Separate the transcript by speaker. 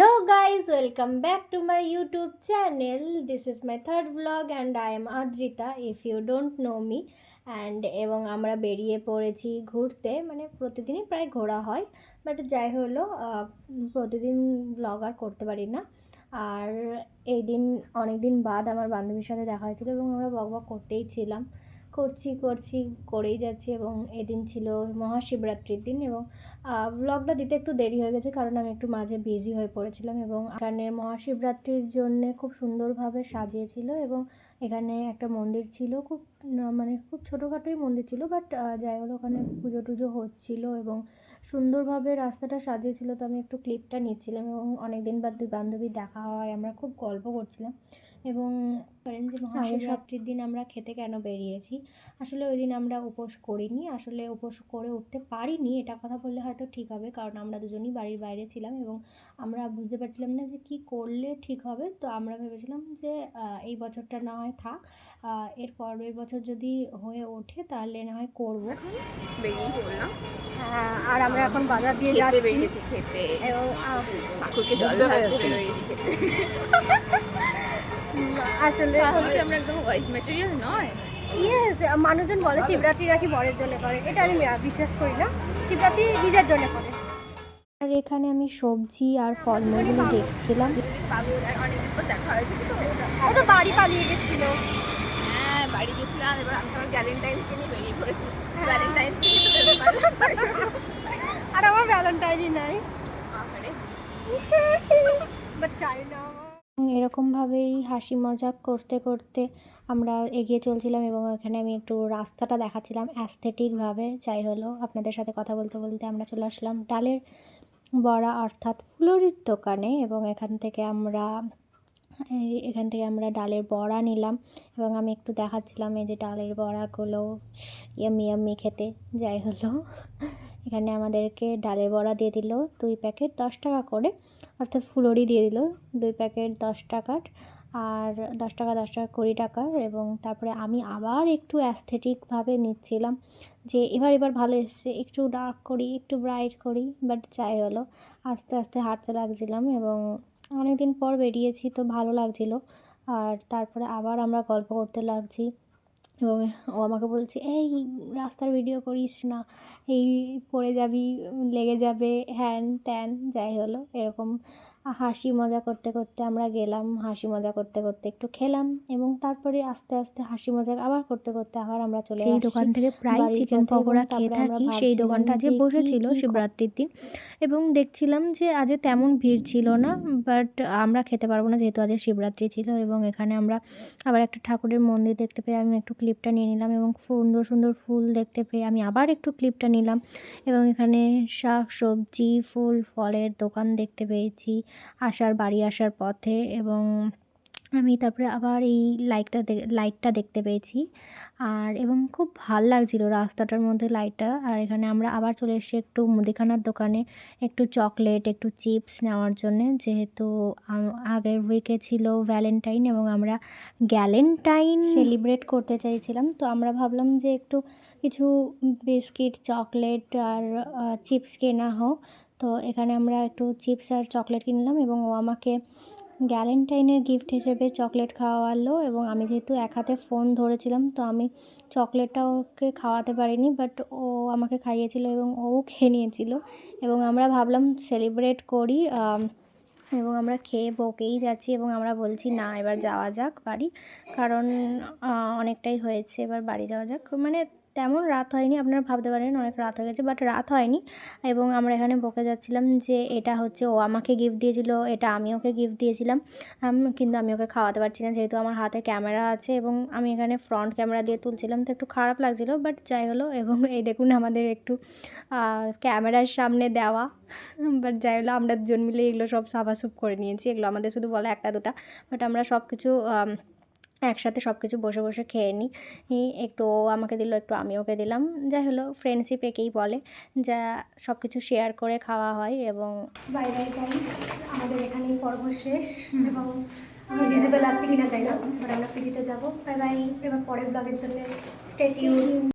Speaker 1: Hello guys, welcome back to my YouTube channel. This is my third vlog and I am Adrita if you don't know me. And এবং আমরা বেরিয়ে পড়েছি ঘুরতে, মানে প্রতিদিনই প্রায় ঘোরা হয়, বাট যাই হলো প্রতিদিন ব্লগ আর করতে পারি না। আর এই দিন অনেক দিন বাদ আমার বান্ধবীর সাথে দেখা হয়েছিল এবং আমরা বকবক করতেই ছিলাম, করছি করেই যাচ্ছি। এবং এদিন ছিল মহাশিবরাত্রির দিন এবং ব্লগটা দিতে একটু দেরি হয়ে গেছে কারণ আমি একটু মাঝে বিজি হয়ে পড়েছিলাম। এবং এখানে মহাশিবরাত্রির জন্যে খুব সুন্দরভাবে সাজিয়েছিল এবং এখানে একটা মন্দির ছিল, খুব মানে খুব ছোটোখাটোই মন্দির ছিল, বাট যাই হলো ওখানে পুজো টুজো হচ্ছিলো এবং সুন্দরভাবে রাস্তাটা সাজিয়েছিল। তো আমি একটু ক্লিপটা নিচ্ছিলাম এবং অনেক দিন বাদ দুই বান্ধবী দেখা হয়, আমরা খুব গল্প করছিলাম। এবং ধরেন যে মহাশিবরাত্রির দিন আমরা খেতে কেন বেরিয়েছি, আসলে ওই দিন আমরা উপোস করিনি, আসলে উপোস করে উঠতে পারিনি, এটা কথা বললে হয়তো ঠিক হবে, কারণ আমরা দুজনই বাড়ির বাইরে ছিলাম এবং আমরা বুঝতে পারছিলাম না যে কী করলে ঠিক হবে। তো আমরা ভেবেছিলাম যে এই বছরটা না হয় থাক, এর পরের বছর যদি হয়ে ওঠে তাহলে না হয় করবো।
Speaker 2: বেরিয়ে পড়লাম।
Speaker 1: হ্যাঁ, আর আমরা এখন বাজার দিয়ে যাচ্ছি
Speaker 2: খেতে
Speaker 1: এবং
Speaker 2: ঠাকুরকে জল ঢালতে বেরিয়েছি খেতে।
Speaker 1: আসলে
Speaker 2: তাহলে কি আমরা একদম ওয়াইফ ম্যাটেরিয়াল নয়?
Speaker 1: ইয়েস, মানুষজন বলে শিবরাত্রি নাকি বরের জন্য করে, এটা আমি বিশ্বাস করি না, শিবরাত্রি নিজের জন্য করে। আর এখানে আমি সবজি আর ফলমূলগুলো দেখছিলাম।
Speaker 2: পাগল, আর অনেকদিন পর দেখা হয়েছিল তো
Speaker 1: ও তো বাড়ি পালিয়ে গেছিল।
Speaker 2: হ্যাঁ, বাড়ি গেছিলাম, এবার আমি আমার ভ্যালেন্টাইন্সকে নিয়ে বেরিয়ে পড়েছি।
Speaker 1: হ্যাঁ।
Speaker 2: ভ্যালেন্টাইন্সকে নিয়ে তো বেরোতে পারলাম না।
Speaker 1: আর আমার ভ্যালেন্টাইনই নাই,
Speaker 2: আরে
Speaker 1: বাট চাই না। এরকমভাবেই হাসি মজাক করতে করতে আমরা এগিয়ে চলছিলাম এবং এখানে আমি একটু রাস্তাটা দেখাচ্ছিলাম অ্যাস্থেটিকভাবে। যাই হলো আপনাদের সাথে কথা বলতে বলতে আমরা চলে আসলাম ডালের বড়া অর্থাৎ ফুলুরির দোকানে এবং এখান থেকে আমরা ডালের বড়া নিলাম এবং আমি একটু দেখাচ্ছিলাম এই যে ডালের বড়াগুলো ইয়াম্মি খেতে। যাই হলো এখানে আমাদেরকে ডালের বড়া দিয়ে দিল 2 প্যাকেট 10 টাকা করে, অর্থাৎ ফুলুরি দিয়ে দিল 2 প্যাকেট 10 টাকার, আর 10 টাকা 20 টাকার। এবং তারপরে আমি আবার একটু অ্যাস্থেটিকভাবে নিচ্ছিলাম যে এবার ভালো এসছে, একটু ডার্ক করি, একটু ব্রাইট করি, বাট যাই হলো আস্তে আস্তে হাঁটতে লাগছিলাম এবং অনেক দিন পর বেরিয়েছি তো ভালো লাগছিলো। আর তারপরে আবার আমরা গল্প করতে লাগছি এবং ও আমাকে বলছে এই রাস্তার ভিডিও করিস না, এই পড়ে যাবি, লেগে যাবে, হ্যান ত্যান। যাই হলো এরকম হাসি মজা করতে করতে আমরা গেলাম, হাসি মজা করতে করতে একটু খেলাম এবং তারপরে আস্তে আস্তে হাসি মজা আবার করতে করতে আবার আমরা চলে আসি।
Speaker 3: সেই দোকান থেকে প্রায় চিকেন পকোড়া খেয়ে থাকি। সেই দোকানটা আজকে বসেছিল শিবরাত্রির দিন এবং দেখছিলাম যে আজ তেমন ভিড় ছিল না, বাট আমরা খেতে পারবো না যেহেতু আজ শিবরাত্রি ছিল। এবং এখানে আমরা আবার একটা ঠাকুরের মন্দির দেখতে পেয়ে আমি একটু ক্লিপটা নিয়ে নিলাম এবং সুন্দর সুন্দর ফুল দেখতে পেয়ে আমি আবার একটু ক্লিপটা নিলাম এবং এখানে শাক সবজি ফুল ফলের দোকান দেখতে পেয়েছি বাড়ি আসার পথে। এবং আমি তারপরে আবার এই লাইটটা দেখতে পেয়েছি আর এবং খুব ভাল লাগছিলো রাস্তাটার মধ্যে লাইটটা। আর এখানে আমরা আবার চলে এসেছি একটু মুদিখানার দোকানে, একটু চকলেট একটু চিপস নেওয়ার জন্যে, যেহেতু আগের উইকে ছিল ভ্যালেন্টাইন এবং আমরা গ্যালেন্টাইন সেলিব্রেট করতে চাইছিলাম। তো আমরা ভাবলাম যে একটু কিছু বিস্কিট চকলেট আর চিপস কেনা হোক। তো এখানে আমরা একটু চিপস আর চকলেট কিনলাম এবং ও আমাকে গ্যালেন্টাইনের গিফট হিসেবে চকলেট খাওয়ালো এবং আমি যেহেতু এক হাতে ফোন ধরেছিলাম তো আমি চকলেটটা ওকে খাওয়াতে পারিনি, বাট ও আমাকে খাইয়েছিল এবং ও খেয়ে নিয়েছিল এবং আমরা ভাবলাম সেলিব্রেট করি এবং আমরা খেয়ে বকেই যাচ্ছি এবং আমরা বলছি না এবার যাওয়া যাক বাড়ি, কারণ অনেকটাই হয়েছে, এবার বাড়ি যাওয়া যাক। মানে তেমন রাত হয়নি, আপনারা ভাবতে পারেন অনেক রাত হয়ে গেছে, বাট রাত হয়নি। এবং আমরা এখানে বকে যাচ্ছিলাম যে এটা হচ্ছে ও আমাকে গিফট দিয়েছিল, এটা আমি ওকে গিফট দিয়েছিলাম, কিন্তু আমি ওকে খাওয়াতে পারছি না যেহেতু আমার হাতে ক্যামেরা আছে এবং আমি এখানে ফ্রন্ট ক্যামেরা দিয়ে তুলছিলাম, তো একটু খারাপ লাগছিলো, বাট যাই হলো। এবং এই দেখুন আমাদের একটু ক্যামেরার সামনে দেওয়া, বাট যাই হলো আমরা দুজন মিলে এগুলো সব সাবাসুপ করে নিয়েছি, এগুলো আমাদের শুধু বলে একটা দুটা, বাট আমরা সব কিছু একসাথে সব কিছু বসে বসে খেয়ে নিই। একটু ও আমাকে দিল, একটু আমি ওকে দিলাম, যাই হলো ফ্রেন্ডশিপ একেই বলে, যা সব কিছু শেয়ার করে খাওয়া হয়। এবং বাই বাই গাইস, আমাদের এখানেই পর্ব শেষ এবং আমি ভিজিবল আসছি কিনা চাই না, বাট আমরা পিজিতে যাবো। বাই বাই, এবার পরের ব্লগের জন্য স্টে টিউন।